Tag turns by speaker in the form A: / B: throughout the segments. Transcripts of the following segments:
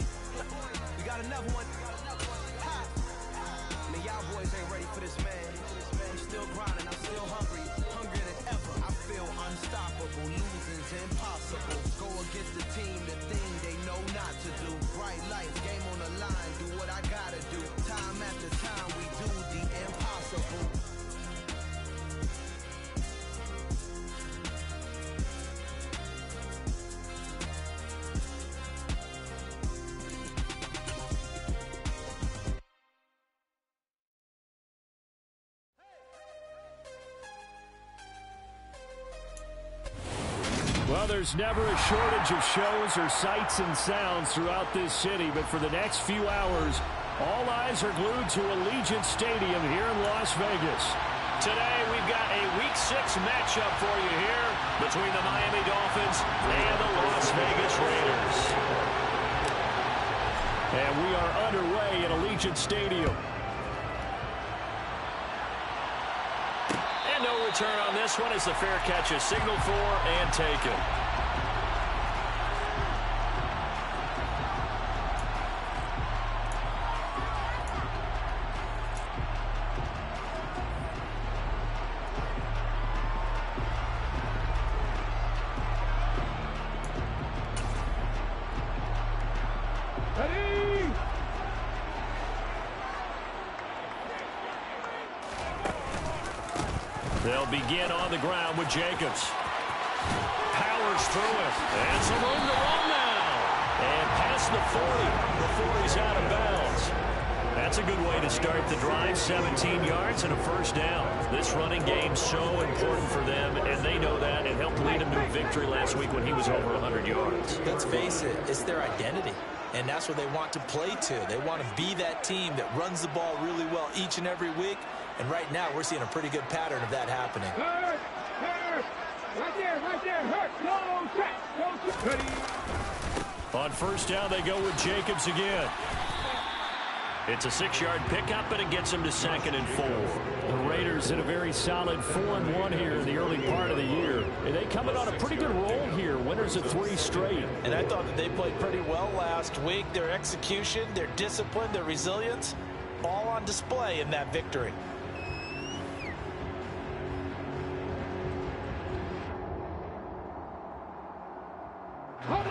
A: boy. We got another one. Ha. Man, y'all boys ain't ready for this, man. I'm still grinding, I'm still hungry, hungrier than ever. I feel unstoppable, losing's impossible. Go against the team, the thing they know not to do. Bright lights, game on the line, do what I gotta do. Time after time, we do the impossible.
B: Well, there's never a shortage of shows or sights and sounds throughout this city, but for the next few hours, all eyes are glued to Allegiant Stadium here in Las Vegas. Today, we've got a Week 6 matchup for you here between the Miami Dolphins and the Las Vegas Raiders. And we are underway at Allegiant Stadium. And no return on this one as the fair catch is signaled for and taken. They'll begin on the ground with Jacobs. Powers through it. And some room to run now. And past the 40 before he's out of bounds. That's a good way to start the drive. 17 yards and a first down. This running game's so important for them, and they know that. It helped lead him to a victory last week when he was over 100 yards.
C: Let's face it, it's their identity. And that's what they want to play to. They want to be that team that runs the ball really well each and every week. And right now, we're seeing a pretty good pattern of that happening.
D: Hurt. Right there, hurt. No check.
B: On first down, they go with Jacobs again. It's a 6-yard pickup, and it gets him to 2nd and 4. The Raiders in a very solid 4-1 here in the early part of the year. And they coming on a pretty good roll here. Winners of 3 straight.
C: And I thought that they played pretty well last week. Their execution, their discipline, their resilience, all on display in that victory.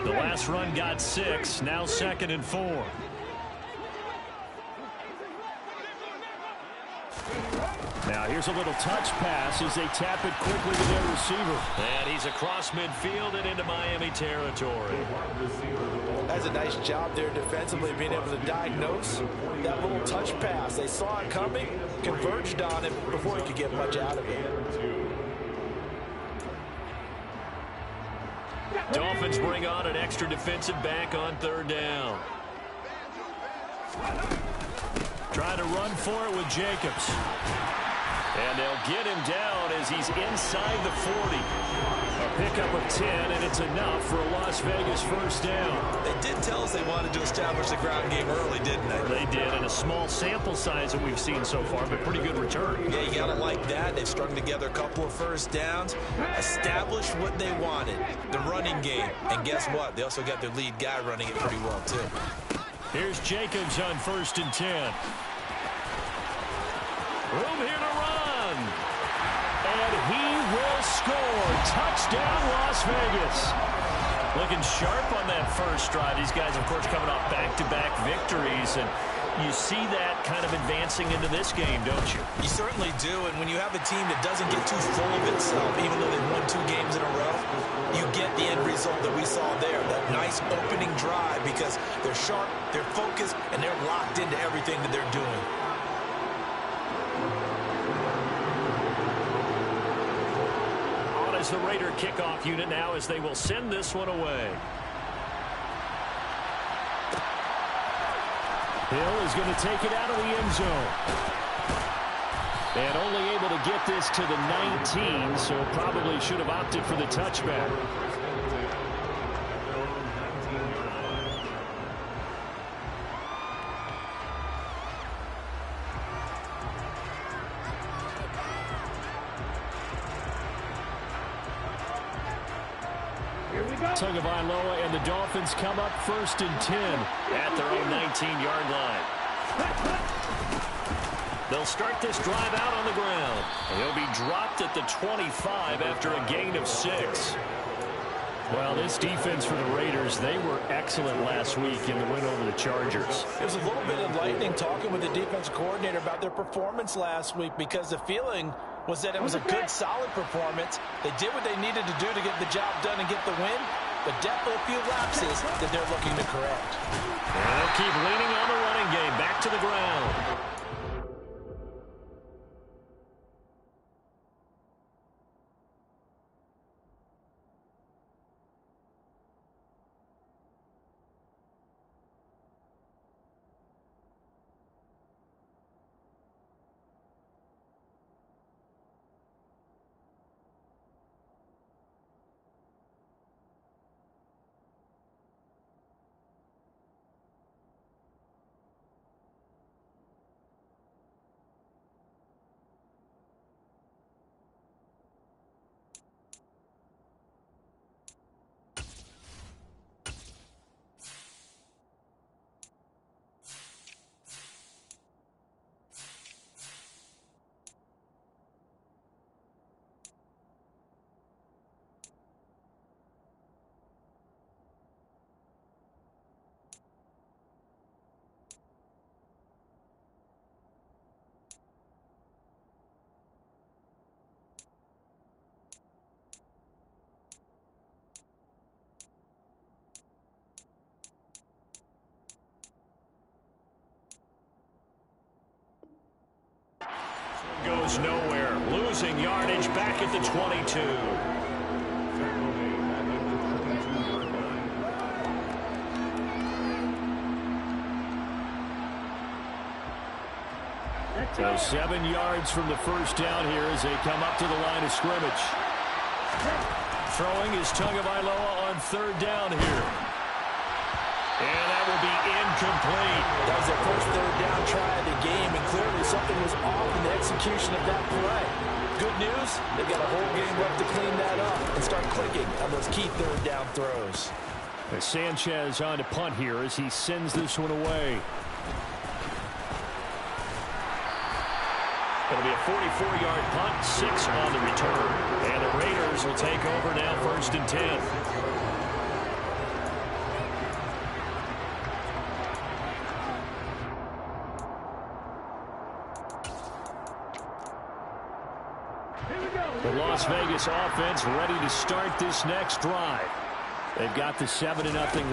B: The last run got 6, now 2nd and 4. Now here's a little touch pass as they tap it quickly to their receiver. And he's across midfield and into Miami territory.
C: That's a nice job there defensively, being able to diagnose that little touch pass. They saw it coming, converged on it before he could get much out of it.
B: Dolphins bring on an extra defensive back on 3rd down. Trying to run for it with Jacobs. And they'll get him down as he's inside the 40. A pickup of 10, and it's enough for a Las Vegas first down.
C: They did tell us they wanted to establish the ground game early, didn't they?
B: They did, in a small sample size that we've seen so far, but pretty good return.
C: Yeah, you got to like that. They've strung together a couple of first downs, established what they wanted, the running game. And guess what? They also got their lead guy running it pretty well, too.
B: Here's Jacobs on 1st and 10. Room here to run. And he will score. Touchdown, Las Vegas. Looking sharp on that first drive. These guys, of course, coming off back-to-back victories. And you see that kind of advancing into this game, don't you?
C: You certainly do. And when you have a team that doesn't get too full of itself, even though they've won 2 games in a row, you get the end result that we saw there. That nice opening drive because they're sharp, they're focused, and they're locked into everything that they're doing.
B: The Raider kickoff unit now as they will send this one away. Hill is going to take it out of the end zone. And only able to get this to the 19, so probably should have opted for the touchback.
D: Here we go.
B: Tagovailoa, and the Dolphins come up 1st and 10 at their own 19-yard line. They'll start this drive out on the ground. He'll be dropped at the 25 after a gain of 6. Well, this defense for the Raiders, they were excellent last week in the win over the Chargers.
C: It was a little bit enlightening talking with the defense coordinator about their performance last week, because the feeling was that it was a good, solid performance. They did what they needed to do to get the job done and get the win, but definitely a few lapses that they're looking to correct.
B: And they'll keep leaning on the running game. Back to the ground. Goes nowhere. Losing yardage back at the 22. So 7 yards from the first down here as they come up to the line of scrimmage. Throwing is Tagovailoa on 3rd down here. And that will be incomplete.
C: That was their first 3rd down try of the game, and clearly something was off in the execution of that play. Good news, they've got a whole game left to clean that up and start clicking on those key 3rd down throws.
B: And Sanchez on to punt here as he sends this one away. It'll be a 44-yard punt, 6 on the return. And the Raiders will take over now 1st and 10. The Las Vegas offense ready to start this next drive. They've got the 7-0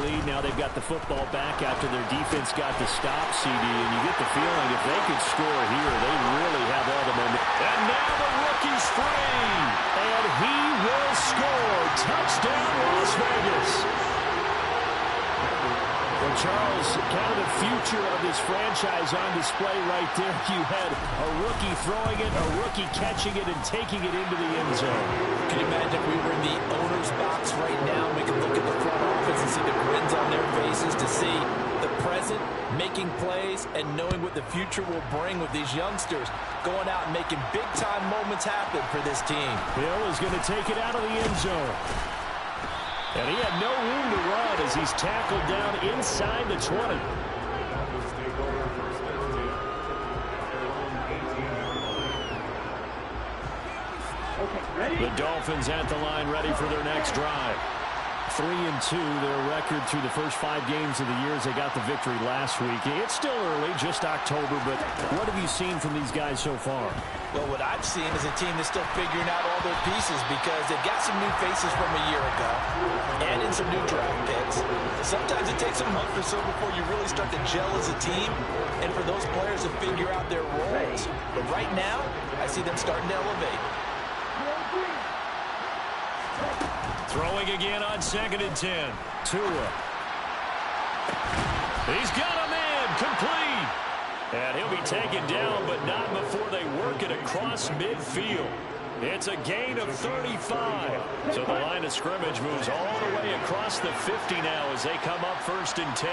B: lead. Now they've got the football back after their defense got the stop, CD. And you get the feeling if they could score here, they really have all the momentum. And now the rookie's free. And he will score. Touchdown, Las Vegas. Well, Charles, kind of the future of this franchise on display right there. You had a rookie throwing it, a rookie catching it, and taking it into the end zone.
C: Can you imagine if we were in the owner's box right now? We could look at the front office and see the grins on their faces to see the present making plays and knowing what the future will bring with these youngsters going out and making big-time moments happen for this team.
B: Hill is going to take it out of the end zone. And he had no room to run as he's tackled down inside the 20. The Dolphins at the line ready for their next drive. 3-2, their record through the first 5 games of the year as they got the victory last week. It's still early, just October, but what have you seen from these guys so far?
C: Well, what I've seen is a team that's still figuring out all their pieces because they've got some new faces from a year ago and in some new draft picks. Sometimes it takes a month or so before you really start to gel as a team and for those players to figure out their roles. But right now, I see them starting to elevate.
B: Throwing again on 2nd and 10. Tua. He's got a man complete. And he'll be taken down, but not before they work it across midfield. It's a gain of 35. So the line of scrimmage moves all the way across the 50 now as they come up 1st and 10.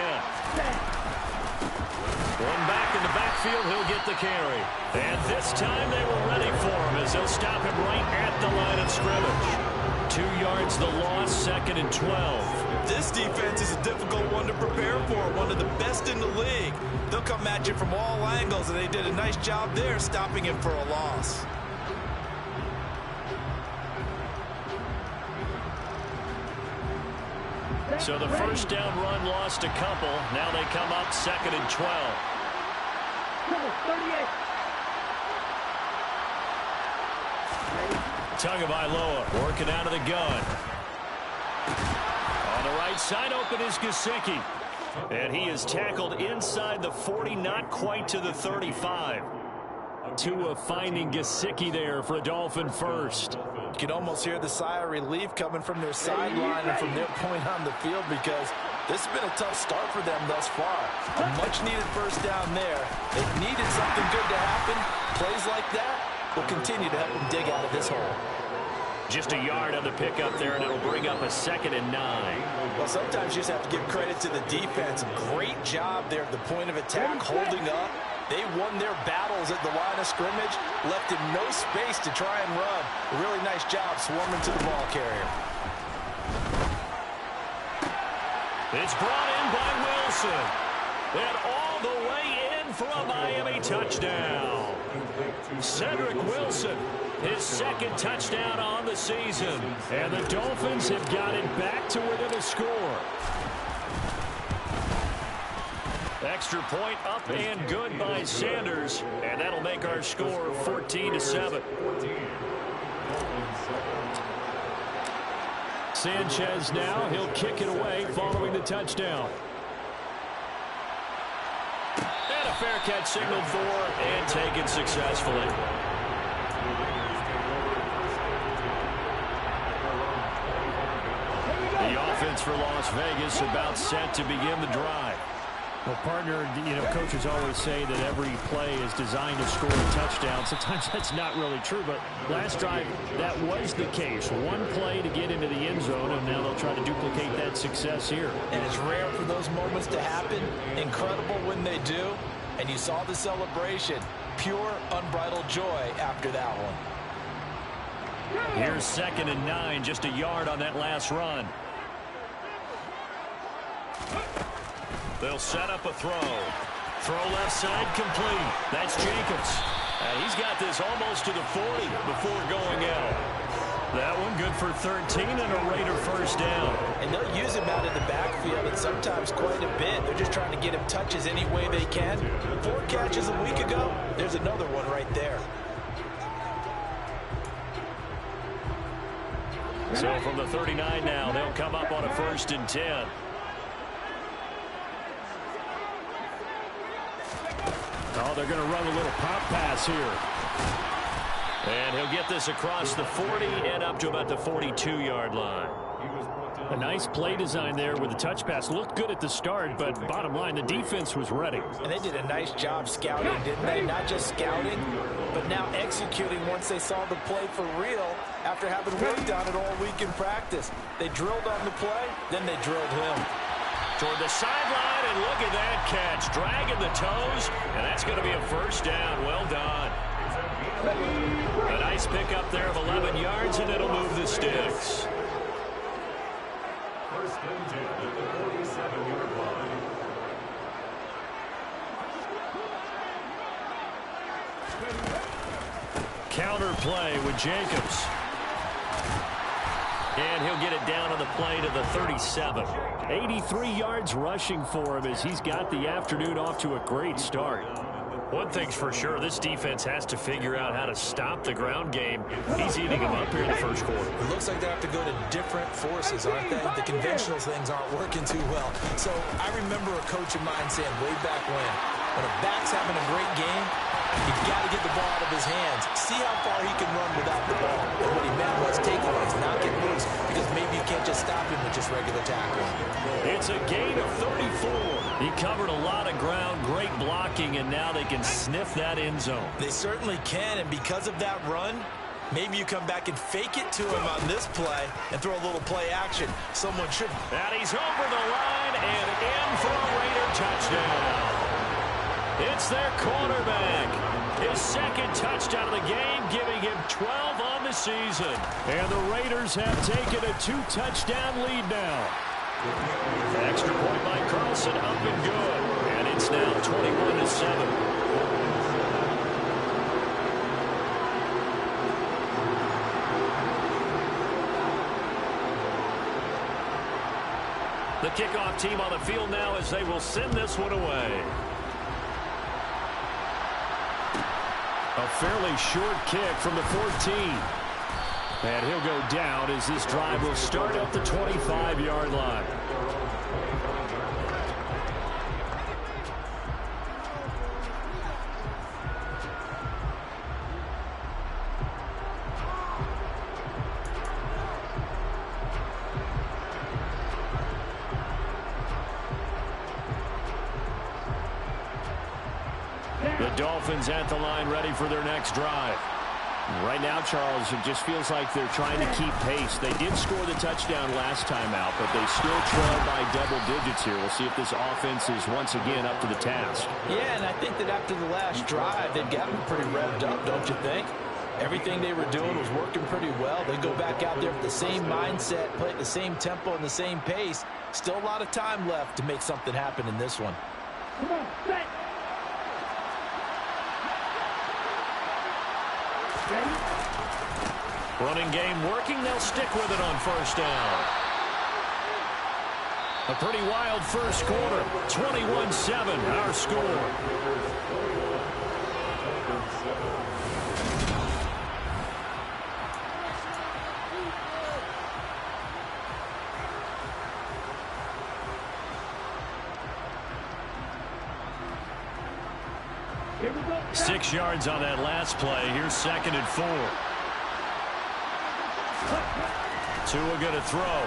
B: One back in the backfield, he'll get the carry. And this time they were ready for him as they'll stop him right at the line of scrimmage. 2 yards the loss, 2nd and 12.
C: This defense is a difficult one to prepare for, one of the best in the league. They'll come at you from all angles, and they did a nice job there stopping him for a loss.
B: So the first down run lost a couple. Now they come up 2nd and 12.
D: 38.
B: Tagovailoa working out of the gun. On the right side, open is Gesicki. And he is tackled inside the 40, not quite to the 35. Tua finding Gesicki there for a Dolphin first.
C: You can almost hear the sigh of relief coming from their sideline and from their point on the field, because this has been a tough start for them thus far. A much-needed first down there. They needed something good to happen. Plays like that will continue to help them dig out of this hole.
B: Just a yard on the pickup there, and it'll bring up a 2nd and 9.
C: Well, sometimes you just have to give credit to the defense. Great job there at the point of attack, holding up. They won their battles at the line of scrimmage, left him no space to try and run. A really nice job swarming to the ball carrier.
B: It's brought in by Wilson. And all the way in for a Miami touchdown. Cedric Wilson, his 2nd touchdown on the season. And the Dolphins have got it back to within a score. Extra point up and good by Sanders. And that'll make our score 14-7. Sanchez now, he'll kick it away following the touchdown. And a fair catch signaled for and taken successfully. The offense for Las Vegas about set to begin the drive.
E: Well, partner, coaches always say that every play is designed to score a touchdown. Sometimes that's not really true, but last drive, that was the case. One play to get into the end zone, and now they'll try to duplicate that success here.
C: And it's rare for those moments to happen. Incredible when they do. And you saw the celebration. Pure, unbridled joy after that one.
B: Here's 2nd and 9, just a yard on that last run. They'll set up a throw. Throw left side complete. That's Jacobs. And he's got this almost to the 40 before going out. That one good for 13 and a Raider first down.
C: And they'll use him out of the backfield, and sometimes quite a bit. They're just trying to get him touches any way they can. 4 catches a week ago. There's another one right there.
B: So from the 39 now, they'll come up on a 1st and 10.
E: Oh, they're going to run a little pop pass here.
B: And he'll get this across the 40 and up to about the 42-yard line.
E: A nice play design there with the touch pass. Looked good at the start, but bottom line, the defense was ready.
C: And they did a nice job scouting, didn't they? Not just scouting, but now executing once they saw the play for real after having worked on it all week in practice. They drilled on the play, then they drilled him.
B: Toward the sideline, and look at that catch. Dragging the toes, and that's going to be a first down. Well done. A nice pickup there of 11 yards, and it'll move the sticks.
F: First and 10 at the 47-yard line.
B: Counter play with Jacobs. And he'll get it down on the play to the 37.
E: 83 yards rushing for him as he's got the afternoon off to a great start.
B: One thing's for sure, this defense has to figure out how to stop the ground game. He's eating them up here in the first quarter.
C: It looks like they have to go to different forces, aren't they? The conventional things aren't working too well. So I remember a coach of mine saying way back when a back's having a great game, you've got to get the ball out of his hands. See how far he can run without the ball. And what he meant was takeaways, not get loose, because maybe you can't just stop him with just regular tackling.
B: It's a gain of 34. He covered a lot of ground, great blocking, and now they can sniff that end zone.
C: They certainly can, and because of that run, maybe you come back and fake it to him on this play and throw a little play action. Someone should.
B: And he's over the line and in for a Raider touchdown. It's their quarterback. His second touchdown of the game, giving him 12 on the season.
E: And the Raiders have taken a 2-touchdown lead now.
B: Extra point by Carlson, up and good. And it's now 21-7. The kickoff team on the field now as they will send this one away.
E: A fairly short kick from the 14. And he'll go down as this drive will start at the 25-yard line. The Dolphins at the line ready for their next drive. Right now, Charles, it just feels like they're trying to keep pace. They did score the touchdown last time out, but they still trail by double digits here. We'll see if this offense is once again up to the task.
C: Yeah, and I think that after the last drive, they've gotten pretty revved up, don't you think? Everything they were doing was working pretty well. They go back out there with the same mindset, play at the same tempo and the same pace. Still a lot of time left to make something happen in this one.
D: Come on, set.
B: Running game working. They'll stick with it on first down. A pretty wild first quarter. 21-7, our score.
D: Here we go.
B: 6 yards on that last play. Here's 2nd and 4. Tua going to throw.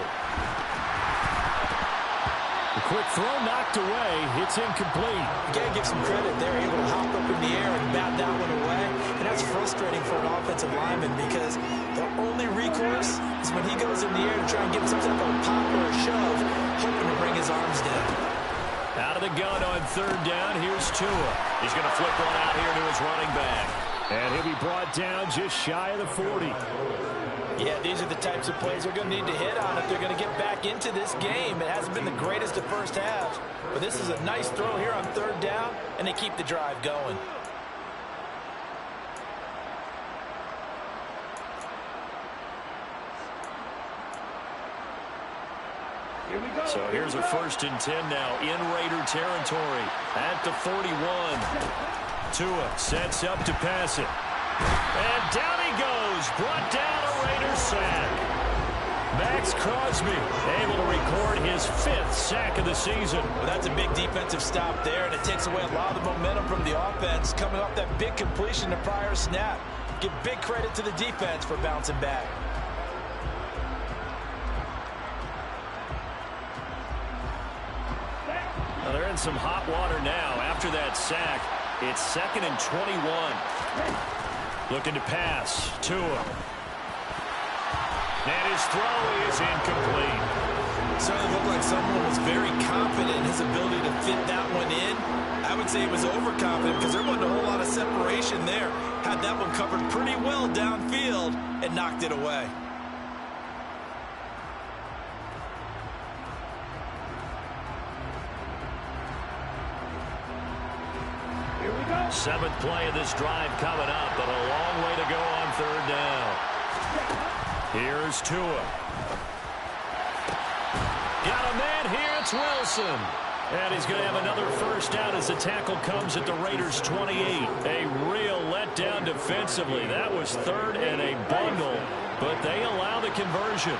E: The quick throw knocked away. It's incomplete.
C: You got to give some credit. They're able to hop up in the air and bat that one away. And that's frustrating for an offensive lineman because the only recourse is when he goes in the air to try and give some type of a pop or a shove, hoping to bring his arms down.
B: Out of the gun on 3rd down. Here's Tua. He's going to flip one out here to his running back.
E: And he'll be brought down just shy of the 40.
C: Yeah, these are the types of plays they're going to need to hit on if they're going to get back into this game. It hasn't been the greatest of first halves, but this is a nice throw here on 3rd down, and they keep the drive going.
D: Here we go.
B: So here's a 1st and 10 now in Raider territory at the 41. Tua sets up to pass it. And down he goes. Brought down a Raider sack. Max Crosby able to record his 5th sack of the season.
C: Well, that's a big defensive stop there, and it takes away a lot of the momentum from the offense coming off that big completion the prior snap. Give big credit to the defense for bouncing back.
B: Well, they're in some hot water now after that sack. It's 2nd and 21. Looking to pass. Tua. And his throw is incomplete.
C: Certainly looked like someone was very confident in his ability to fit that one in. I would say he was overconfident because there wasn't a whole lot of separation there. Had that one covered pretty well downfield and knocked it away.
D: Here we go.
B: 7th play of this drive coming up, but a long way to go on 3rd down. Here's Tua. Got a man here. It's Wilson. And he's going to have another first down as the tackle comes at the Raiders' 28. A real letdown defensively. That was 3rd and a bundle, but they allow the conversion.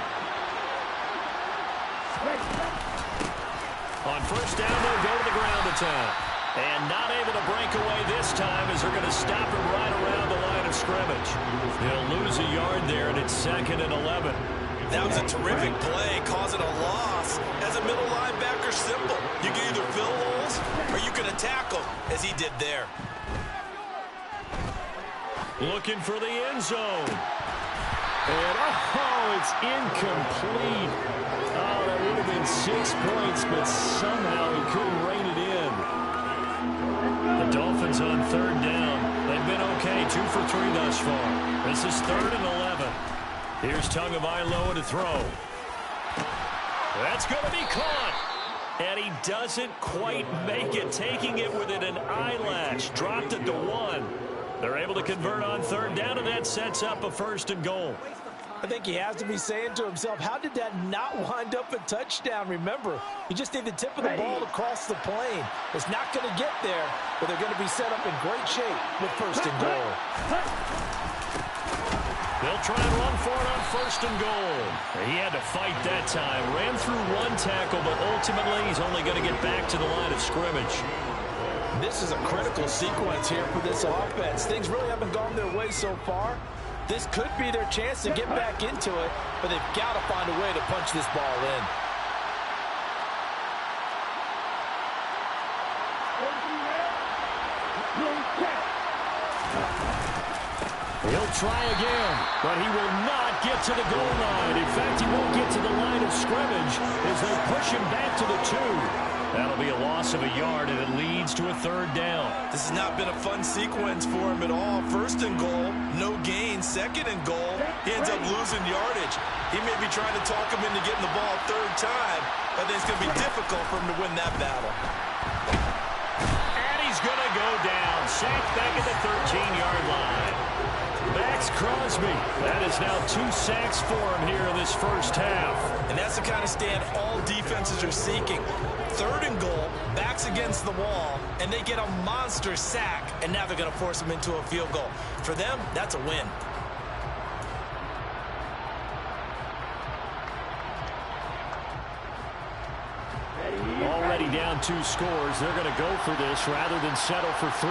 B: On first down, they'll go to the ground attack. And not able to break away this time as they're going to stop him right around the line of scrimmage. He'll lose a yard there, and it's 2nd and 11.
C: That was a terrific play, causing a loss. As a middle linebacker, simple. You can either fill holes or you can attack them, as he did there.
B: Looking for the end zone.
E: And, oh, it's incomplete. Oh, that would have been 6 points, but somehow he couldn't rein it in. The
B: thus far. This is 3rd and 11. Here's Tagovailoa to throw. That's going to be caught. And he doesn't quite make it, taking it within an eyelash. Dropped it to 1. They're able to convert on 3rd down, and that sets up a 1st and goal.
C: I think he has to be saying to himself, how did that not wind up a touchdown? Remember, you just need the tip of the ball to cross the plane. It's not going to get there, but they're going to be set up in great shape with 1st and goal.
B: They'll try and run for it on 1st and goal. He had to fight that time. Ran through 1 tackle, but ultimately he's only going to get back to the line of scrimmage.
C: This is a critical sequence here for this offense. Things really haven't gone their way so far. This could be their chance to get back into it, but they've got to find a way to punch this ball in.
E: He'll try again, but he will not get to the goal line. In fact, he won't get to the line of scrimmage as they push him back to the 2. That'll be a loss of a yard, and it leads to a 3rd down.
C: This has not been a fun sequence for him at all. 1st and goal, no gain. 2nd and goal, he ends up losing yardage. He may be trying to talk him into getting the ball 3rd time. I think it's going to be difficult for him to win that battle.
B: And he's going to go down. Sacked back at the 13-yard line. Max Crosby. That is now 2 sacks for him here in this first half.
C: And that's the kind of stand all defenses are seeking. 3rd and goal, backs against the wall, and they get a monster sack, and now they're going to force them into a field goal. For them, that's a win.
E: Already down 2 scores. They're going to go for this rather than settle for 3.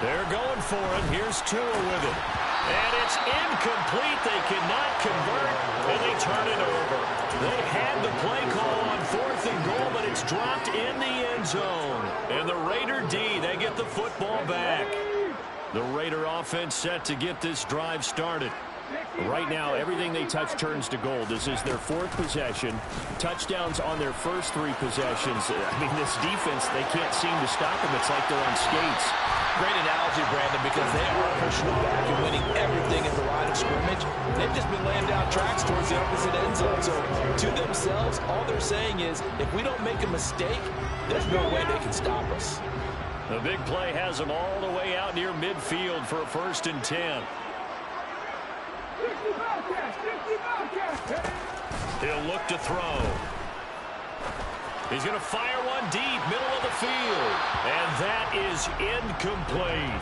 B: They're going for it. Here's Tua with it. And it's incomplete. They cannot convert, and they turn it over. They had the play call on 4th and goal, but it's dropped in the end zone. And the Raider D, they get the football back. The Raider offense set to get this drive started.
E: Right now, everything they touch turns to gold. This is their 4th possession. Touchdowns on their first 3 possessions. I mean, this defense, they can't seem to stop them. It's like they're on skates.
C: Great analogy, Brandon, because they are pushing them back and winning everything in the line of scrimmage. They've just been laying down tracks towards the opposite end zone. So to themselves, all they're saying is, if we don't make a mistake, there's no way they can stop us.
B: The big play has them all the way out near midfield for a 1st and 10. He'll look to throw. He's going to fire one deep, middle of the field. And that is incomplete.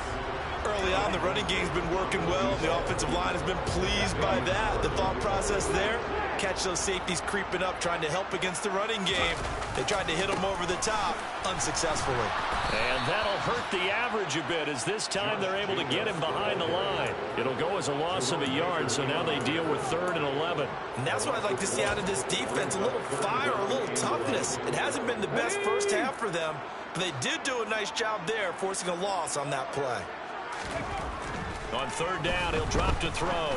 C: Early on, the running game's been working well. The offensive line has been pleased by that. The thought process there, catch those safeties creeping up, trying to help against the running game. They tried to hit them over the top, unsuccessfully.
B: And that'll hurt the average a bit, as this time they're able to get him behind the line. It'll go as a loss of a yard, so now they deal with 3rd and 11.
C: And that's what I'd like to see out of this defense, a little fire, a little toughness. It hasn't been the best first half for them, but they did do a nice job there, forcing a loss on that play.
B: On 3rd down, he'll drop to throw.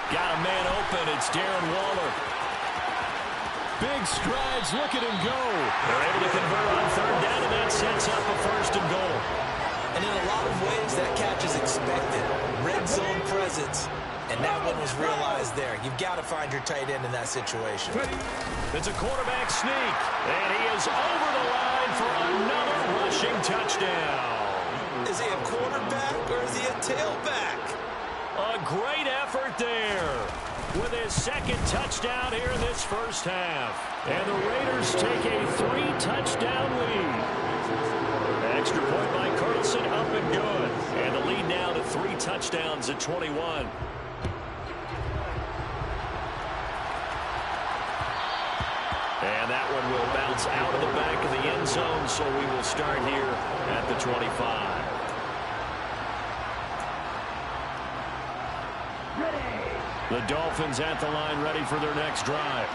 B: Got a man open. It's Darren Waller.
E: Big strides. Look at him go.
B: They're able to convert on 3rd down, and that sets up a 1st and goal.
C: And in a lot of ways, that catch is expected. Red zone presence. And that one was realized there. You've got to find your tight end in that situation.
B: It's a quarterback sneak. And he is over the line for another rushing touchdown.
C: Is he a quarterback or is he a tailback?
B: A great effort there with his 2nd touchdown here in this first half. And the Raiders take a 3-touchdown lead. Extra point by Carlson, up and good. And the lead now to 3 touchdowns at 21. And that one will bounce out of the back of the end zone, so we will start here at the 25. The Dolphins at the line, ready for their next drive.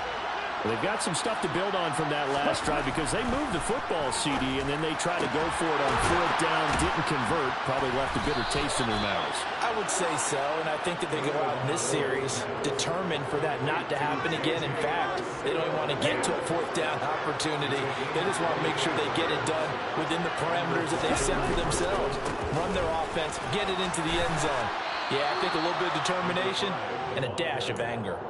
E: They've got some stuff to build on from that last drive because they moved the football, CD, and then they tried to go for it on fourth down, didn't convert, probably left a bitter taste in their mouths.
C: I would say so, and I think that they go out in this series determined for that not to happen again. In fact, they don't even want to get to a fourth down opportunity. They just want to make sure they get it done within the parameters that they've set for themselves. Run their offense, get it into the end zone. Yeah, I think a little bit of determination and a dash of anger.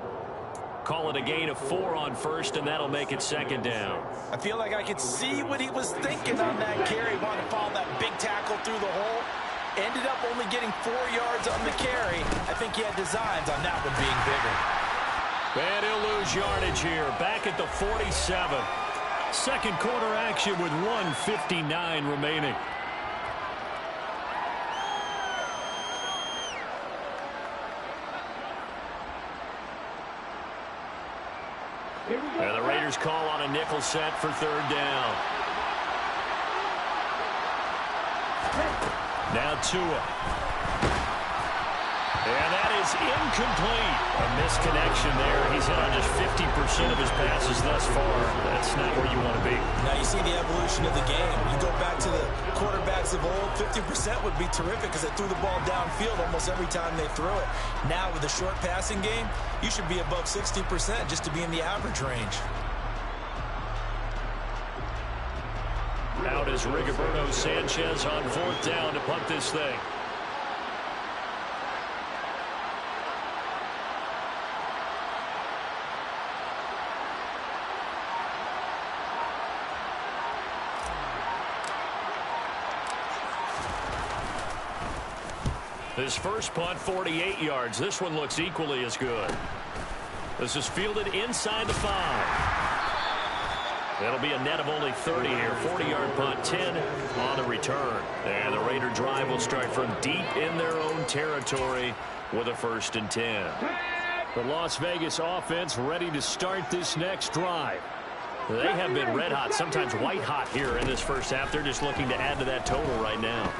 B: Call it a gain of 4 on first, and that'll make it second down.
C: I feel like I could see what he was thinking on that carry. Wanted to follow that big tackle through the hole. Ended up only getting 4 yards on the carry. I think he had designs on that one being bigger.
B: And he'll lose yardage here. Back at the 47. Second quarter action with 1:59 remaining. And the Raiders call on a nickel set for third down. Now Tua. And that is incomplete. A misconnection there. He's hit on just 50% of his passes thus far. That's not where you want to be.
C: Now you see the evolution of the game. You go back to the quarterbacks of old, 50% would be terrific because they threw the ball downfield almost every time they threw it. Now with the short passing game, you should be above 60% just to be in the average range.
B: Out is Rigoberto Sanchez on fourth down to punt this thing. His first punt, 48 yards. This one looks equally as good. This is fielded inside the 5. That'll be a net of only 30 here. 40-yard punt, 10 on the return. And the Raider drive will start from deep in their own territory with a 1st and 10.
E: The Las Vegas offense ready to start this next drive.
B: They have been red hot, sometimes white hot here in this first half. They're just looking to add to that total right now.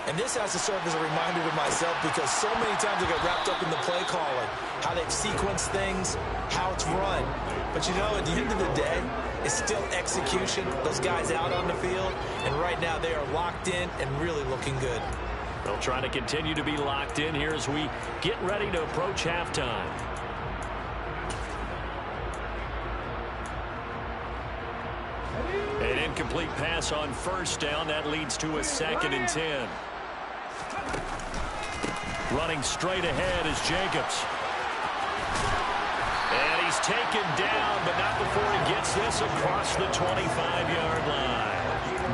C: And this has to serve as a reminder to myself because so many times I get wrapped up in the play calling, how they've sequenced things, how it's run. But you know, at the end of the day, it's still execution. Those guys out on the field, and right now they are locked in and really looking good.
B: They'll try to continue to be locked in here as we get ready to approach halftime. An incomplete pass on first down. That leads to a 2nd and 10. Running straight ahead is Jacobs. And he's taken down, but not before he gets this across the 25-yard line.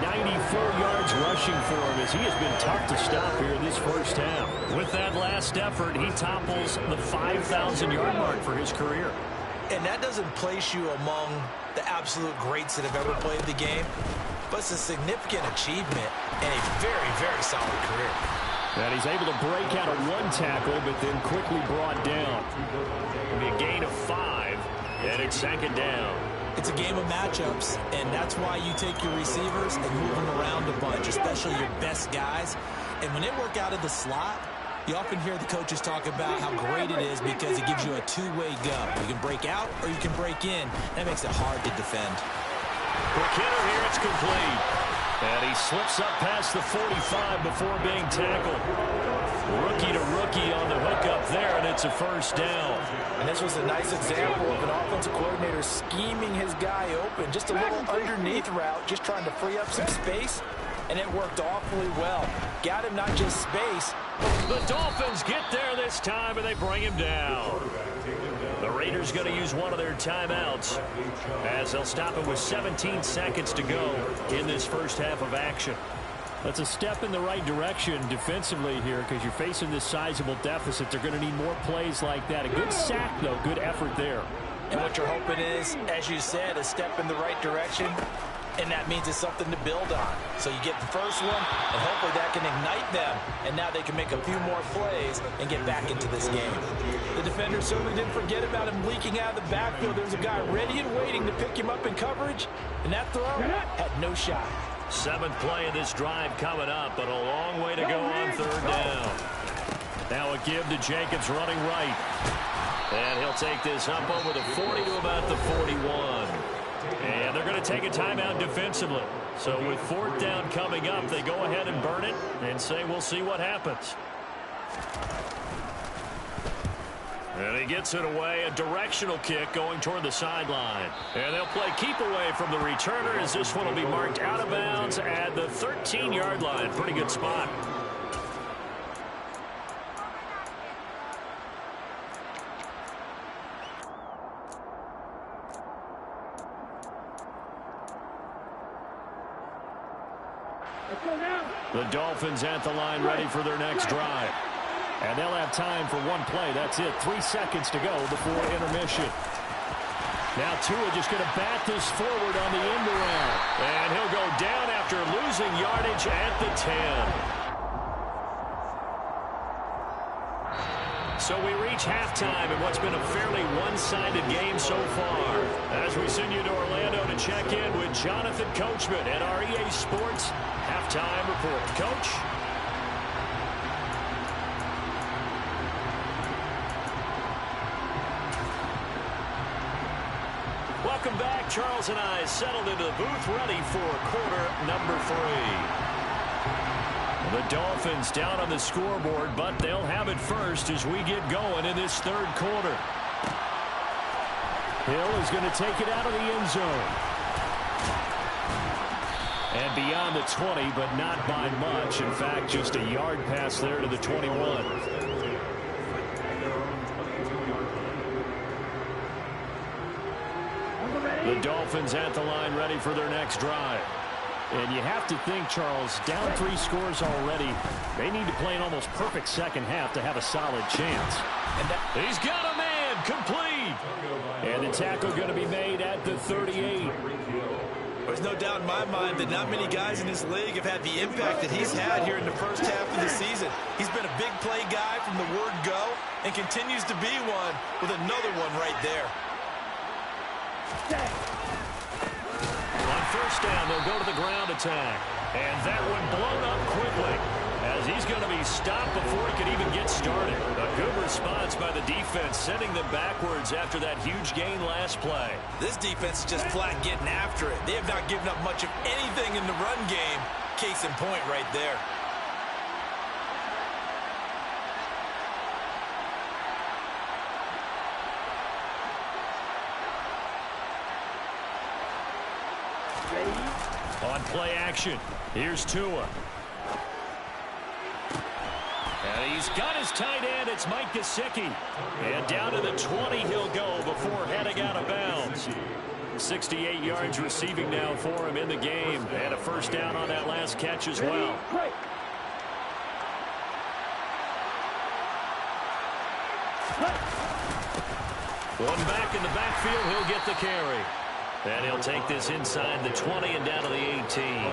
E: 94 yards rushing for him as he has been tough to stop here this first half.
B: With that last effort, he topples the 5,000-yard mark for his career.
C: And that doesn't place you among the absolute greats that have ever played the game, but it's a significant achievement and a very, very solid career.
E: And he's able to break out of one tackle, but then quickly brought down.
B: It'll be a gain of 5, and it's 2nd down.
C: It's a game of matchups, and that's why you take your receivers and move them around a bunch, especially your best guys. And when they work out of the slot, you often hear the coaches talk about how great it is because it gives you a two-way go. You can break out or you can break in. That makes it hard to defend.
B: McKinnon here, it's complete. And he slips up past the 45 before being tackled. Rookie to rookie on the hookup there, and it's a 1st down.
C: And this was a nice example of an offensive coordinator scheming his guy open. Just a little underneath route, just trying to free up some space, and it worked awfully well. Got him not just space.
B: The Dolphins get there this time, and they bring him down. The Raiders going to use one of their timeouts as they'll stop it with 17 seconds to go in this first half of action.
E: That's a step in the right direction defensively here because you're facing this sizable deficit. They're going to need more plays like that. A good sack, though. Good effort there.
C: And what you're hoping is, as you said, a step in the right direction, and that means it's something to build on. So you get the first one, and hopefully that can ignite them, and now they can make a few more plays and get back into this game. The defender certainly didn't forget about him leaking out of the backfield. There was a guy ready and waiting to pick him up in coverage, and that throw had no shot.
B: 7th play of this drive coming up, but a long way to go on 3rd down. Now a give to Jacobs running right. And he'll take this up over the 40 to about the 41. And they're going to take a timeout defensively. So with 4th down coming up, they go ahead and burn it and say we'll see what happens. And he gets it away, a directional kick going toward the sideline. And they'll play keep away from the returner as this one will be marked out of bounds at the 13-yard line. Pretty good spot. The Dolphins at the line ready for their next drive. And they'll have time for one play. That's it. 3 seconds to go before intermission. Now Tua just going to bat this forward on the end around. And he'll go down after losing yardage at the 10. So we reach halftime in what's been a fairly one-sided game so far. As we send you to Orlando to check in with Jonathan Coachman at our EA Sports Halftime Report. Coach? Welcome back. Charles and I settled into the booth ready for quarter number 3. The Dolphins down on the scoreboard, but they'll have it first as we get going in this 3rd quarter. Hill is going to take it out of the end zone. And beyond the 20, but not by much. In fact, just a yard pass there to the 21. The Dolphins at the line ready for their next drive. And you have to think, Charles, down 3 scores already. They need to play an almost perfect second half to have a solid chance. And he's got a man, complete. And the tackle going to be made at the 38.
C: There's no doubt in my mind that not many guys in this league have had the impact that he's had here in the first half of the season. He's been a big play guy from the word go and continues to be one with another one right there.
B: On 1st down, they'll go to the ground attack. And that one blown up quickly as he's going to be stopped before he can even get started. A good response by the defense, sending them backwards after that huge gain last play.
C: This defense is just flat getting after it. They have not given up much of anything in the run game. Case in point right there.
B: On play action, here's Tua. And he's got his tight end. It's Mike Gesicki. And down to the 20 he'll go before heading out of bounds. 68 yards receiving now for him in the game. And a 1st down on that last catch as well. One back in the backfield, he'll get the carry. And he'll take this inside the 20 and down to the 18.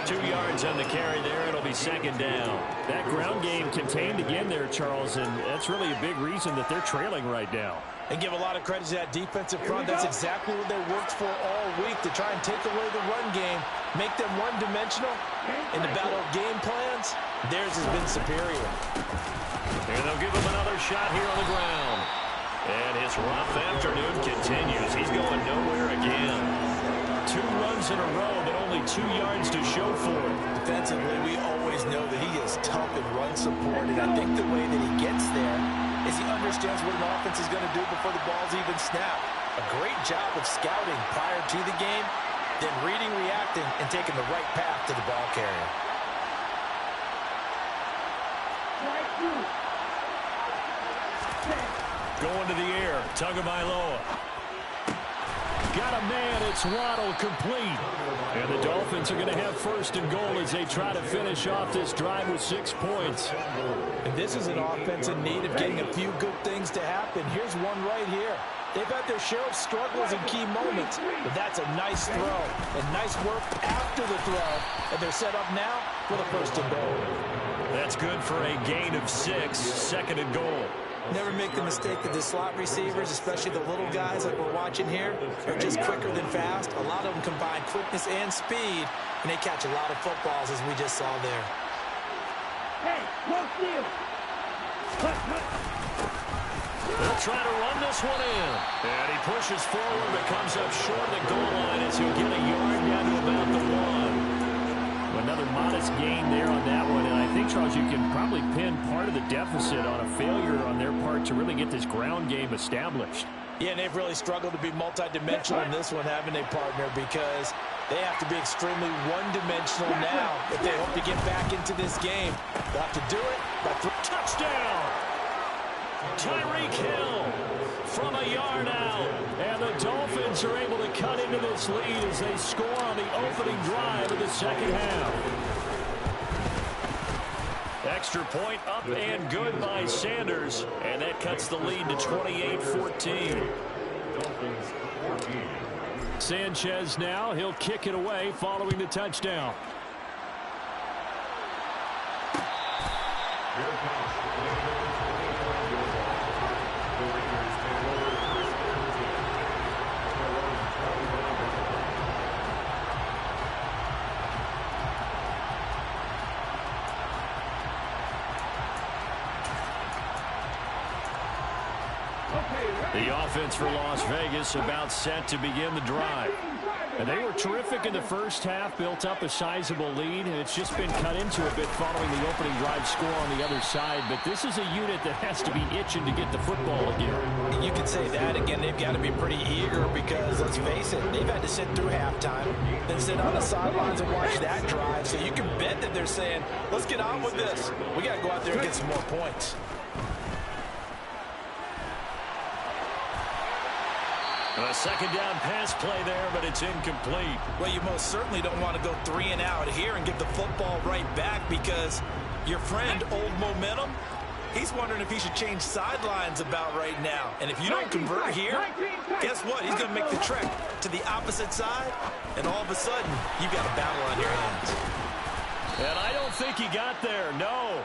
B: 2 yards on the carry there. It'll be 2nd down.
E: That ground game contained again there, Charles, and that's really a big reason that they're trailing right now.
C: And give a lot of credit to that defensive front. That's exactly what they worked for all week, to try and take away the run game, make them one-dimensional. In the battle of game plans, theirs has been superior.
B: And they'll give him another shot here on the ground. And his rough afternoon continues. He's going nowhere again. 2 runs in a row, but only 2 yards to show for it.
C: Defensively, we always know that he is tough in run support, and I think the way that he gets there is he understands what an offense is going to do before the ball's even snapped. A great job of scouting prior to the game, then reading, reacting, and taking the right path to the ball carrier.
B: Going to the air, Tagovailoa.
E: Got a man, it's Waddle, complete. And the Dolphins are going to have 1st and goal as they try to finish off this drive with 6 points.
C: And this is an offense in need of getting a few good things to happen. Here's one right here. They've had their share of struggles in key moments, but that's a nice throw and nice work after the throw. And they're set up now for the 1st and goal.
B: That's good for a gain of 6, 2nd and goal.
C: Never make the mistake that the slot receivers, especially the little guys like we're watching here, are just quicker than fast. A lot of them combine quickness and speed, and they catch a lot of footballs, as we just saw there.
D: Hey, close deal.
B: They'll try to run this one in. And he pushes forward but comes up short of the goal line as he'll get a yard down to about the 1.
E: Another modest gain there on that one. And I think, Charles, you can probably pin part of the deficit on a failure on their part to really get this ground game established.
C: Yeah, and they've really struggled to be multidimensional in this one, haven't they, partner? Because they have to be extremely one-dimensional now if they hope to get back into this game. They'll have to do it by
B: touchdown! Tyreek Hill from a yard out. And the Dolphins are able to cut into this lead as they score on the opening drive of the second half. Extra point up and good by Sanders. And that cuts the lead to 28-14. Sanchez now. He'll kick it away following the touchdown. The offense for Las Vegas about set to begin the drive. And they were terrific in the first half, built up a sizable lead, and it's just been cut into a bit following the opening drive score on the other side. But this is a unit that has to be itching to get the football again.
C: You could say that. Again, they've got to be pretty eager because, let's face it, they've had to sit through halftime, then sit on the sidelines and watch that drive. So you can bet that they're saying, let's get on with this. We got to go out there and get some more points.
B: A second down pass play there, but it's incomplete.
C: Well, you most certainly don't want to go 3 and out here and get the football right back because your friend, Old Momentum, he's wondering if he should change sidelines about right now. And if you don't convert here, guess what? He's going to make the trek to the opposite side, and all of a sudden, you've got a battle on your hands.
B: And I don't think he got there, no.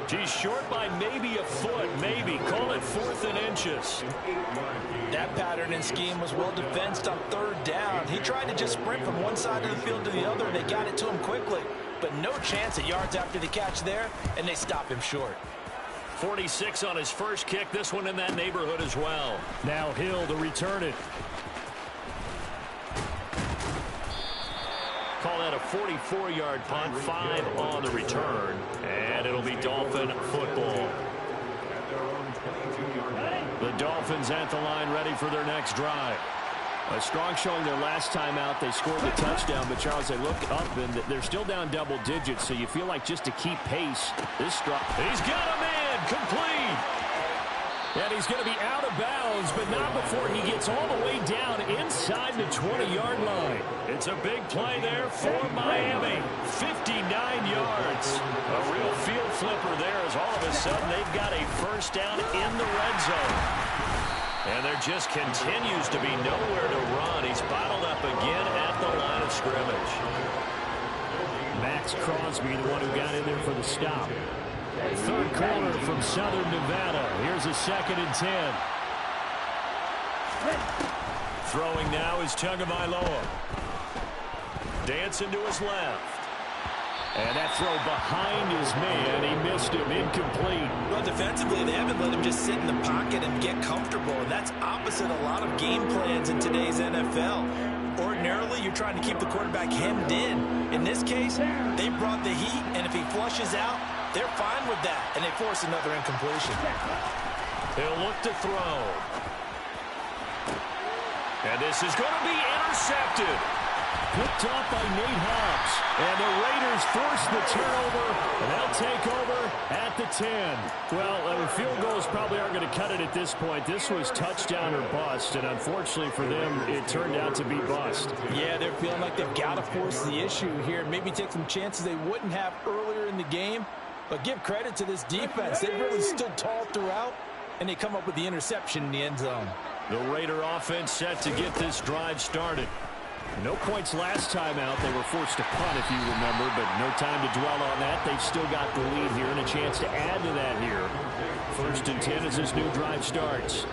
B: He's short by maybe a foot, maybe. Call it 4th and inches.
C: That pattern and scheme was well defensed on 3rd down. He tried to just sprint from one side of the field to the other, and they got it to him quickly. But no chance at yards after the catch there, and they stop him short.
B: 46 on his first kick. This one in that neighborhood as well.
E: Now Hill to return it.
B: Call that a 44-yard punt, 5 on the return, and it'll be Dolphin football. The Dolphins at the line ready for their next drive. A strong showing their last time out. They scored the touchdown, but Charles, they look up and they're still down double digits, so you feel like just to keep pace, this drop. He's got a man, complete.
E: And he's going to be out of bounds, but not before he gets all the way down inside the 20-yard line.
B: It's a big play there for Miami. 59 yards. A real field flipper there as all of a sudden they've got a first down in the red zone. And there just continues to be nowhere to run. He's bottled up again at the line of scrimmage.
E: Max Crosby, the one who got in there for the stop. 3rd quarter from Southern Nevada. Here's a 2nd and 10.
B: Throwing now is Tagovailoa. Dancing to his left.
E: And that throw behind his man. He missed him. Incomplete.
C: Well, defensively, they haven't let him just sit in the pocket and get comfortable. And that's opposite a lot of game plans in today's NFL. Ordinarily, you're trying to keep the quarterback hemmed in. In this case, they brought the heat, and if he flushes out, they're fine with that, and they force another incompletion.
B: He'll look to throw. And this is going to be intercepted.
E: Picked off by Nate Hobbs. And the Raiders force the turnover, and they'll take over at the 10. Well, field goals probably aren't going to cut it at this point. This was touchdown or bust, and unfortunately for them, it turned out to be bust.
C: Yeah, they're feeling like they've got to force the issue here, maybe take some chances they wouldn't have earlier in the game. But give credit to this defense. They've really stood tall throughout, and they come up with the interception in the end zone.
B: The Raider offense set to get this drive started.
E: No points last time out. They were forced to punt, if you remember, but no time to dwell on that. They've still got the lead here and a chance to add to that here. 1st and 10 as this new drive starts.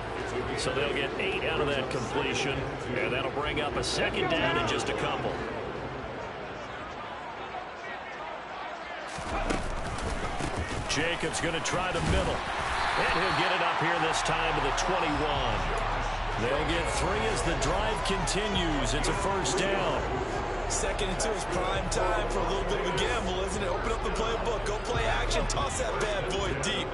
B: So they'll get 8 out of that completion, and that'll bring up a 2nd down in just a couple. Jacobs going to try the middle. And he'll get it up here this time to the 21. They'll get 3 as the drive continues. It's a first down.
C: 2nd and 2 is prime time for a little bit of a gamble, isn't it? Open up the playbook, go play action, toss that bad boy deep.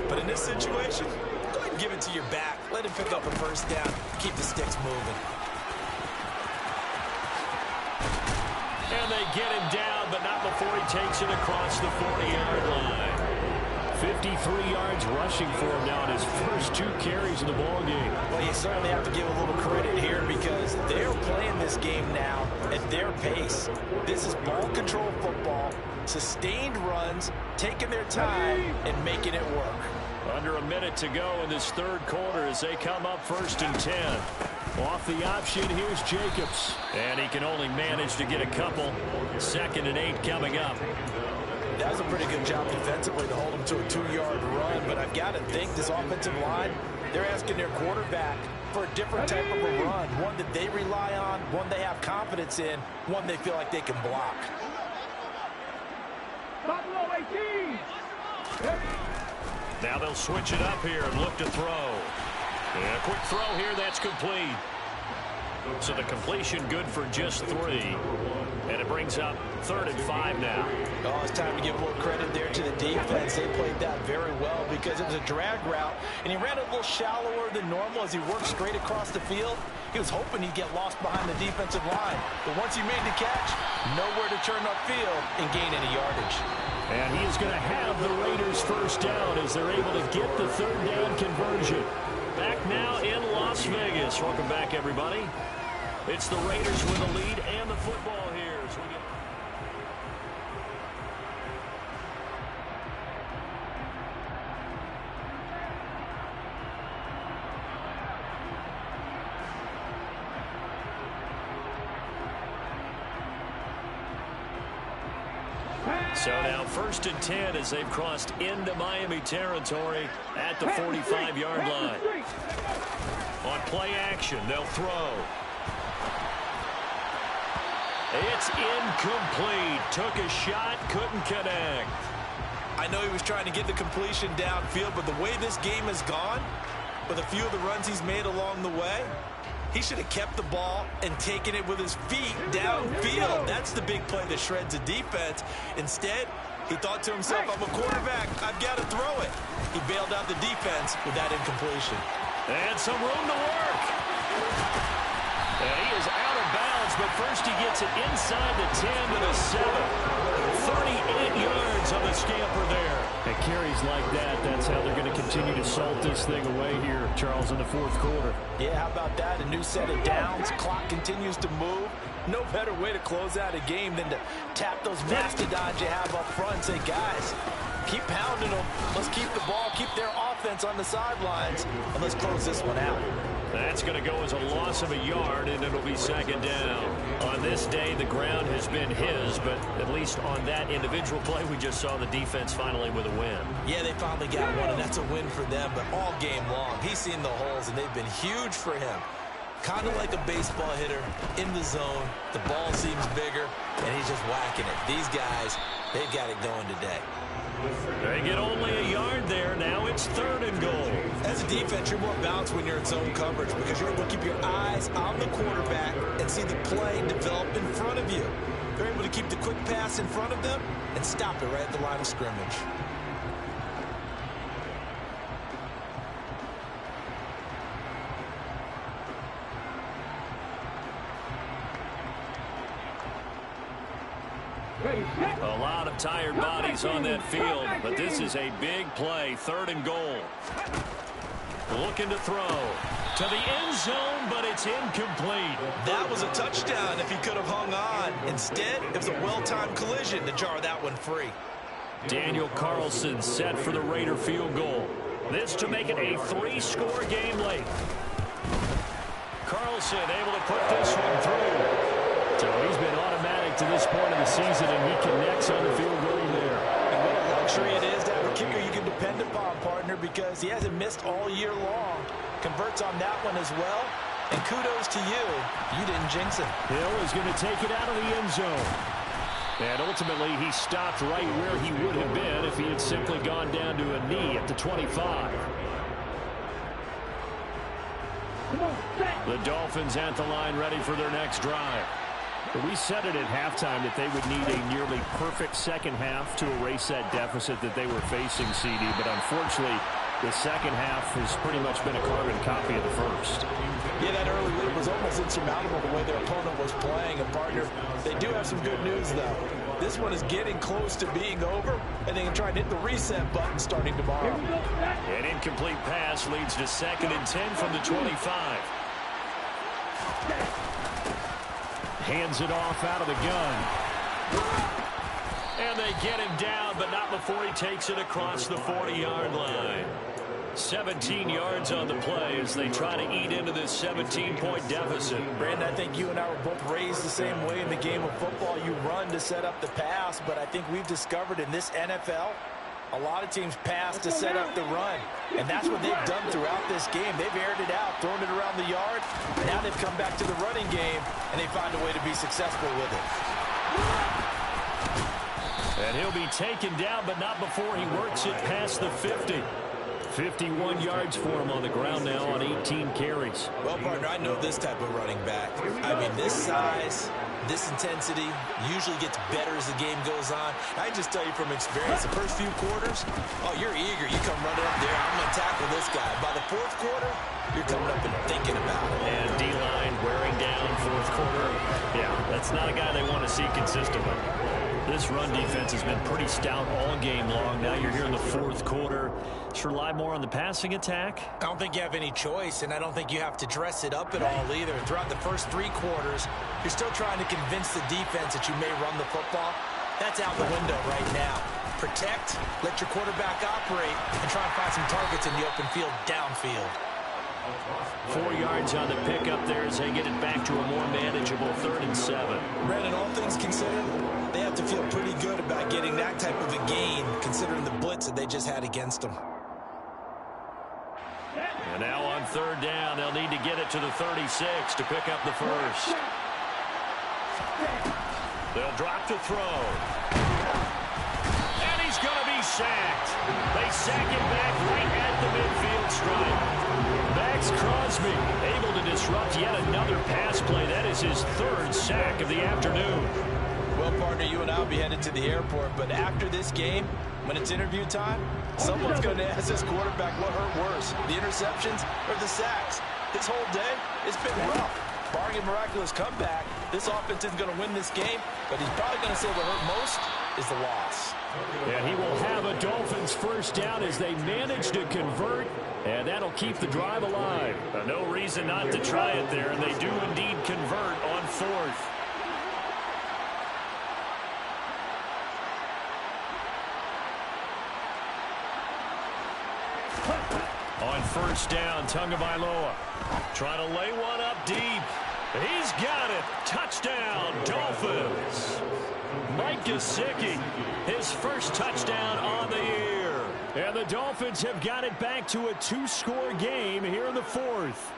C: But in this situation, go ahead and give it to your back. Let him pick up a first down. Keep the sticks moving.
B: And they get him down, but not before he takes it across the 40-yard line. 53 yards rushing for him now in his first 2 carries of the ballgame.
C: Well, you certainly have to give a little credit here because they're playing this game now at their pace. This is ball control football, sustained runs, taking their time, and making it work.
B: Under a minute to go in this 3rd quarter as they come up 1st and 10. Off the option, here's Jacobs. And he can only manage to get a couple. 2nd and 8 coming up.
C: That was a pretty good job defensively to hold him to a 2-yard run, but I've got to think this offensive line, they're asking their quarterback for a different type of a run, one that they rely on, one they have confidence in, one they feel like they can block.
B: Now they'll switch it up here and look to throw. And a quick throw here, that's complete. So the completion good for just 3. And it brings up 3rd and 5 now.
C: Oh, it's time to give more credit there to the defense. They played that very well because it was a drag route, and he ran a little shallower than normal as he worked straight across the field. He was hoping he'd get lost behind the defensive line. But once he made the catch, nowhere to turn upfield and gain any yardage.
B: And he is going to have the Raiders first down as they're able to get the 3rd down conversion. Back now in Las Vegas. Welcome back, everybody. It's the Raiders with the lead and the football here. As we get So now 1st and 10 as they've crossed into Miami territory at the 45-yard line. On play action, they'll throw. It's incomplete. Took a shot, couldn't connect.
C: I know he was trying to get the completion downfield, but the way this game has gone, with a few of the runs he's made along the way, he should have kept the ball and taken it with his feet downfield. That's the big play that shreds a defense. Instead, he thought to himself, I'm a quarterback, I've got to throw it. He bailed out the defense with that incompletion.
B: And some room to work. And he is out of bounds, but first he gets it inside the 10 to the 7. 38 yards on the scamper there.
E: And carries like that, that's how they're going to continue to salt this thing away here, Charles, in the 4th quarter.
C: Yeah, how about that? A new set of downs. Clock continues to move. No better way to close out a game than to tap those mastodons you have up front and say, guys, keep pounding them. Let's keep the ball, keep their offense on the sidelines, and let's close this one out.
B: That's going to go as a loss of a yard, and it'll be 2nd down. On this day, the ground has been his, but at least on that individual play, we just saw the defense finally with a win.
C: Yeah, they finally got one, and that's a win for them, but all game long, he's seen the holes, and they've been huge for him. Kind of like a baseball hitter in the zone. The ball seems bigger, and he's just whacking it. These guys, they've got it going today.
B: They get only a yard there. Now it's 3rd and goal.
C: As a defense, you're more balanced when you're in zone coverage because you're able to keep your eyes on the quarterback and see the play develop in front of you. They're able to keep the quick pass in front of them and stop it right at the line of scrimmage.
B: A lot of tired bodies on that field, but this is a big play. 3rd and goal. Looking to throw to the end zone, but it's incomplete.
C: That was a touchdown if he could have hung on. Instead, it was a well-timed collision to jar that one free.
B: Daniel Carlson set for the Raider field goal. This to make it a 3-score game late. Carlson able to put this one through. So he's been automatic to this point of the season, and he connects on the field goal there.
C: And what a luxury it is to have a kicker you can depend upon, partner, because he hasn't missed all year long. Converts on that one as well. And kudos to you. You didn't jinx him.
E: Hill is going to take it out of the end zone. And ultimately, he stopped right where he would have been if he had simply gone down to a knee at the 25. The Dolphins at the line ready for their next drive. We said it at halftime that they would need a nearly perfect second half to erase that deficit that they were facing, CD. But unfortunately, the second half has pretty much been a carbon copy of the first.
C: Yeah, that early lead was almost insurmountable the way their opponent was playing. And, partner, they do have some good news, though. This one is getting close to being over, and they can try and hit the reset button starting tomorrow.
B: An incomplete pass leads to 2nd and 10 from the 25.
E: Hands it off out of the gun.
B: And they get him down, but not before he takes it across the 40-yard line. 17 yards on the play as they try to eat into this 17-point deficit.
C: Brandon, I think you and I were both raised the same way in the game of football. You run to set up the pass, but I think we've discovered in this NFL, a lot of teams pass to set up the run. And that's what they've done throughout this game. They've aired it out, thrown it around the yard. Now they've come back to the running game, and they find a way to be successful with it.
B: And he'll be taken down, but not before he works it past the 50.
E: 51 yards for him on the ground now on 18 carries.
C: Well, partner, I know this type of running back. I mean, this size, this intensity usually gets better as the game goes on. I just tell you from experience, the first few quarters, oh, you're eager. You come running up there. I'm going to tackle this guy. By the fourth quarter, you're coming up and thinking about it.
B: And D-line wearing down fourth quarter.
E: Yeah, that's not a guy they want to see consistently. This run defense has been pretty stout all game long. Now you're here in the fourth quarter. Should rely more on the passing attack.
C: I don't think you have any choice, and I don't think you have to dress it up at all either. Throughout the first 3 quarters, you're still trying to convince the defense that you may run the football. That's out the window right now. Protect, let your quarterback operate, and try and find some targets in the open field downfield.
E: 4 yards on the pickup there as they get it back to a more manageable 3rd and 7.
C: Brandon, all things considered, they have to feel pretty good about getting that type of a gain, considering the blitz that they just had against them.
B: And now on 3rd down, they'll need to get it to the 36 to pick up the first. They'll drop to throw. And he's going to be sacked. They sack him back right at the midfield stripe. Max Crosby able to disrupt yet another pass play. That is his 3rd sack of the afternoon.
C: Well, partner, you and I will be headed to the airport, but after this game, when it's interview time, someone's going to ask this quarterback what hurt worse, the interceptions or the sacks. This whole day, it's been rough. Barring a miraculous comeback, this offense isn't going to win this game, but he's probably going to say what hurt most is the loss.
E: And he will have a Dolphins first down as they manage to convert, and that'll keep the drive alive.
B: No reason not to try it there, and they do indeed convert on 4th. On 1st down, Tagovailoa trying to lay one up deep. He's got it. Touchdown, Dolphins. Mike Gesicki, his first touchdown on the year.
E: And the Dolphins have got it back to a 2-score game here in the 4th.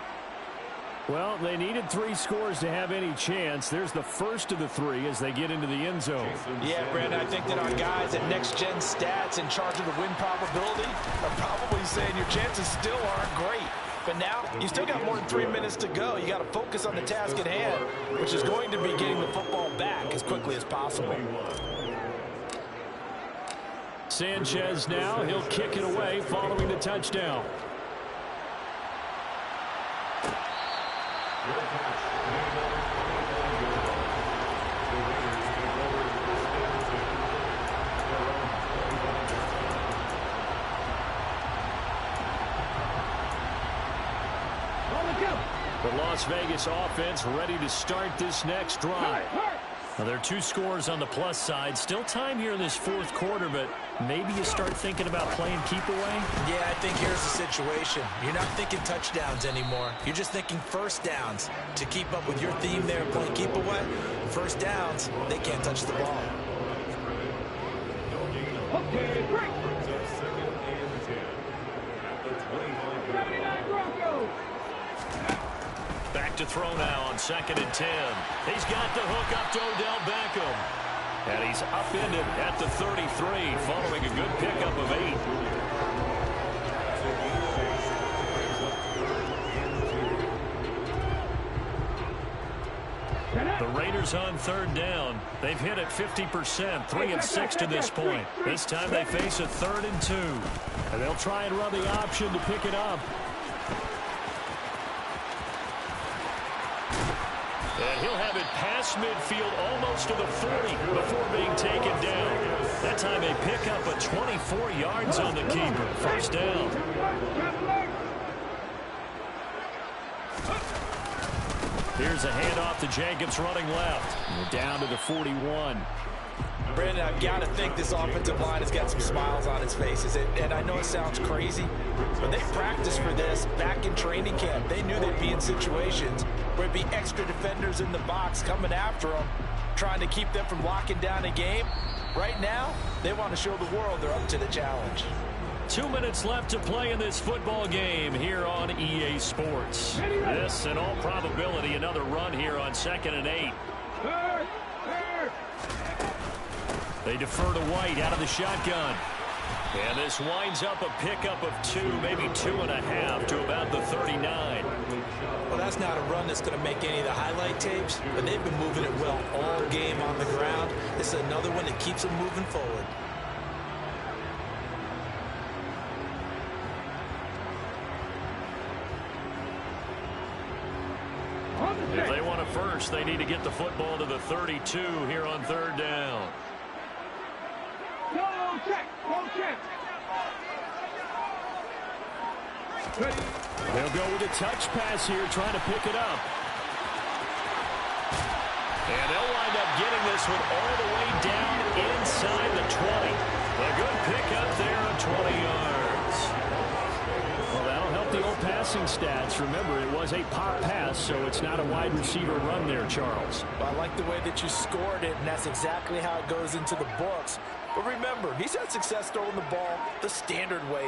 E: Well, they needed 3 scores to have any chance. There's the first of the 3 as they get into the end zone.
C: Yeah, Brandon, I think that our guys at Next Gen Stats in charge of the win probability are probably saying your chances still aren't great. But now, you still got more than 3 minutes to go. You got to focus on the task at hand, which is going to be getting the football back as quickly as possible.
E: Sanchez now, he'll kick it away following the touchdown. The Las Vegas offense ready to start this next drive. Now, there are 2 scores on the plus side. Still time here in this 4th quarter, but maybe you start thinking about playing keep away?
C: Yeah, I think here's the situation. You're not thinking touchdowns anymore. You're just thinking first downs. To keep up with your theme there of playing keep away, first downs, they can't touch the ball.
D: Okay, break.
B: Back to throw now on 2nd and 10. He's got the hook up to Odell Beckham. And he's upended at the 33 following a good pickup of 8. The Raiders on third down. They've hit it 50%, 3 of 6 to this point. This time they face a 3rd and 2. And they'll try and run the option to pick it up. And he'll have it past midfield almost to the 40 before being taken down. That time they pick up a 24 yards on the keeper. First down. Here's a handoff to Jacobs running left. We're down to the 41.
C: Brandon, I've got to think this offensive line has got some smiles on its faces. And I know it sounds crazy, but they practiced for this back in training camp. They knew they'd be in situations where it'd be extra defenders in the box coming after them, trying to keep them from locking down a game. Right now, they want to show the world they're up to the challenge.
B: 2 minutes left to play in this football game here on EA Sports. This, in all probability, another run here on 2nd and 8. They defer to White out of the shotgun. And this winds up a pickup of 2, maybe 2.5 to about the 39.
C: Well, that's not a run that's going to make any of the highlight tapes, but they've been moving it well all game on the ground. This is another one that keeps them moving forward.
B: If they want a first, they need to get the football to the 32 here on 3rd down. They'll go with a touch pass here, trying to pick it up. And they'll wind up getting this one all the way down inside the 20. A good pickup there on 20 yards.
E: Well, that'll help the old passing stats. Remember, it was a pop pass, so it's not a wide receiver run there, Charles.
C: Well, I like the way that you scored it, and that's exactly how it goes into the books. But remember, he's had success throwing the ball the standard way.